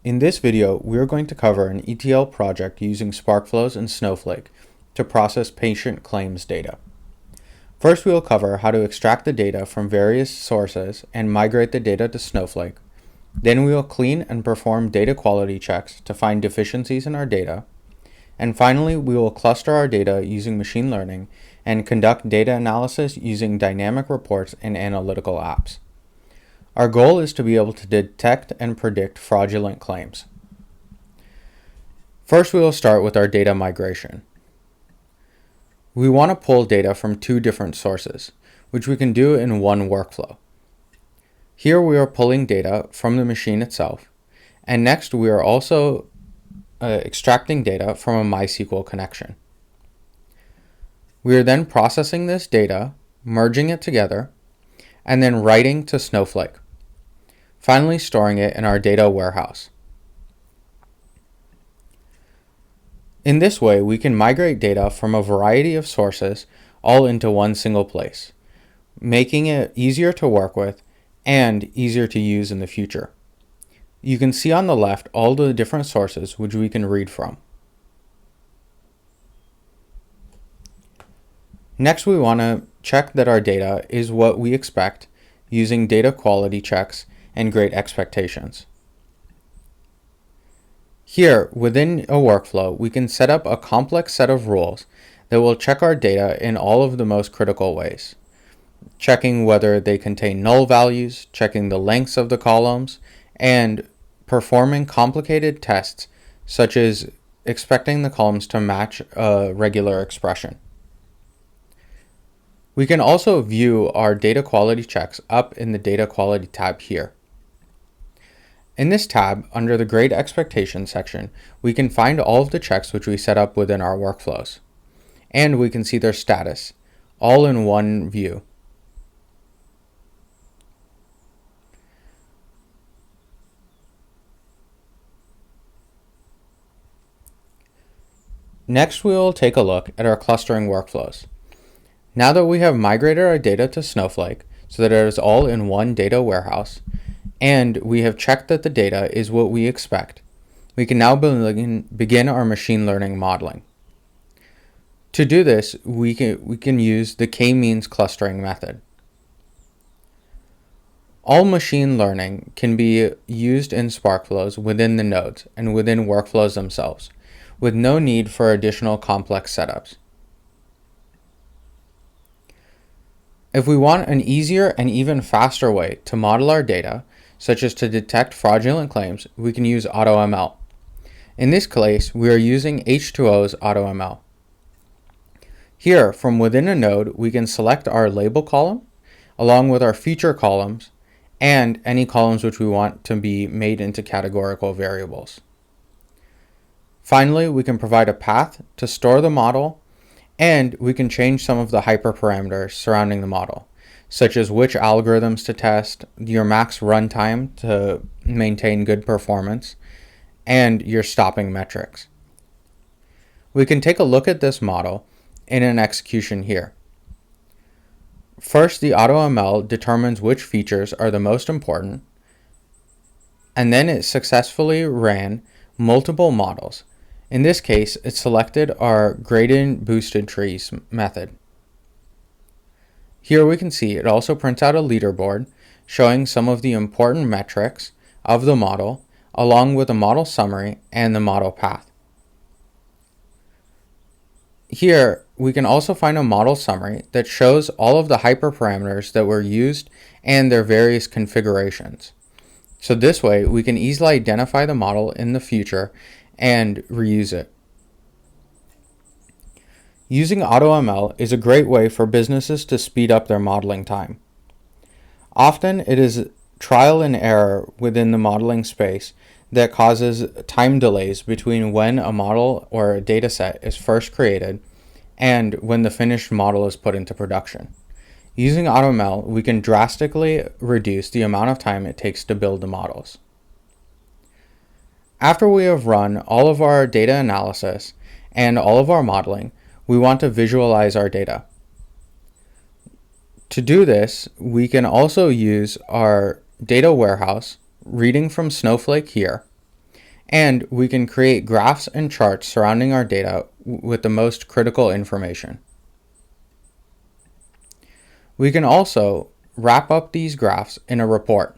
In this video, we are going to cover an ETL project using Sparkflows and Snowflake to process patient claims data. First, we will cover how to extract the data from various sources and migrate the data to Snowflake. Then we will clean and perform data quality checks to find deficiencies in our data. And finally, we will cluster our data using machine learning and conduct data analysis using dynamic reports and analytical apps. Our goal is to be able to detect and predict fraudulent claims. First, we will start with our data migration. We want to pull data from two different sources, which we can do in one workflow. Here we are pulling data from the machine itself, and next we are also extracting data from a MySQL connection. We are then processing this data, merging it together, and then writing to Snowflake, finally storing it in our data warehouse. In this way, we can migrate data from a variety of sources all into one single place, making it easier to work with and easier to use in the future. You can see on the left all the different sources which we can read from. Next, we want to check that our data is what we expect using data quality checks and great expectations. Here, within a workflow, we can set up a complex set of rules that will check our data in all of the most critical ways, checking whether they contain null values, checking the lengths of the columns, and performing complicated tests such as expecting the columns to match a regular expression. We can also view our data quality checks up in the Data Quality tab here. In this tab, under the Grade Expectations section, we can find all of the checks which we set up within our workflows, and we can see their status, all in one view. Next, we will take a look at our clustering workflows. Now that we have migrated our data to Snowflake so that it is all in one data warehouse, and we have checked that the data is what we expect, we can now begin our machine learning modeling. To do this, we can use the k-means clustering method. All machine learning can be used in Sparkflows within the nodes and within workflows themselves, with no need for additional complex setups. If we want an easier and even faster way to model our data, such as to detect fraudulent claims, we can use AutoML. In this case, we are using H2O's AutoML. Here, from within a node, we can select our label column, along with our feature columns, and any columns which we want to be made into categorical variables. Finally, we can provide a path to store the model, and we can change some of the hyperparameters surrounding the model, such as which algorithms to test, your max runtime to maintain good performance, and your stopping metrics. We can take a look at this model in an execution here. First, the AutoML determines which features are the most important, and then it successfully ran multiple models. In this case, it selected our gradient boosted trees method. Here we can see it also prints out a leaderboard showing some of the important metrics of the model, along with a model summary and the model path. Here we can also find a model summary that shows all of the hyperparameters that were used and their various configurations. So this way we can easily identify the model in the future and reuse it. Using AutoML is a great way for businesses to speed up their modeling time. Often it is trial and error within the modeling space that causes time delays between when a model or a data set is first created and when the finished model is put into production. Using AutoML, we can drastically reduce the amount of time it takes to build the models. After we have run all of our data analysis and all of our modeling, we want to visualize our data. To do this, we can also use our data warehouse, reading from Snowflake here, And we can create graphs and charts surrounding our data with the most critical information. We can also wrap up these graphs in a report.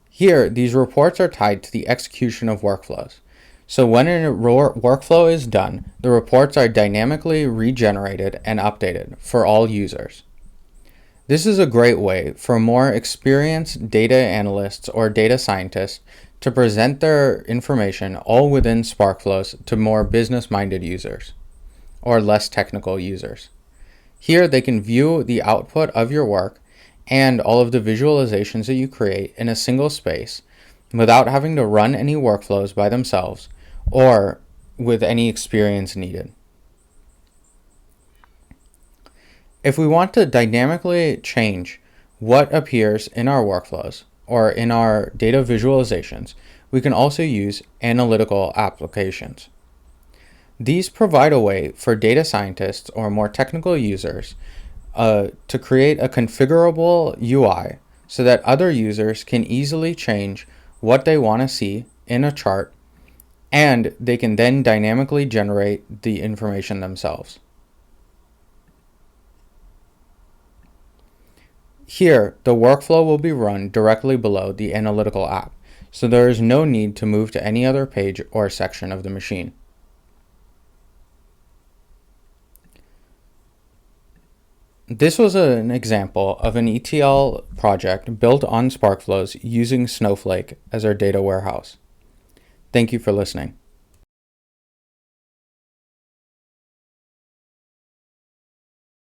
Here, these reports are tied to the execution of workflows. So when a workflow is done, the reports are dynamically regenerated and updated for all users. This is a great way for more experienced data analysts or data scientists to present their information all within Sparkflows to more business-minded users or less technical users. Here they can view the output of your work and all of the visualizations that you create in a single space without having to run any workflows by themselves or with any experience needed. If we want to dynamically change what appears in our workflows or in our data visualizations, we can also use analytical applications. These provide a way for data scientists or more technical users to create a configurable UI so that other users can easily change what they want to see in a chart, and they can then dynamically generate the information themselves. Here, the workflow will be run directly below the analytical app, so there is no need to move to any other page or section of the machine. This was an example of an ETL project built on Sparkflows using Snowflake as our data warehouse. Thank you for listening.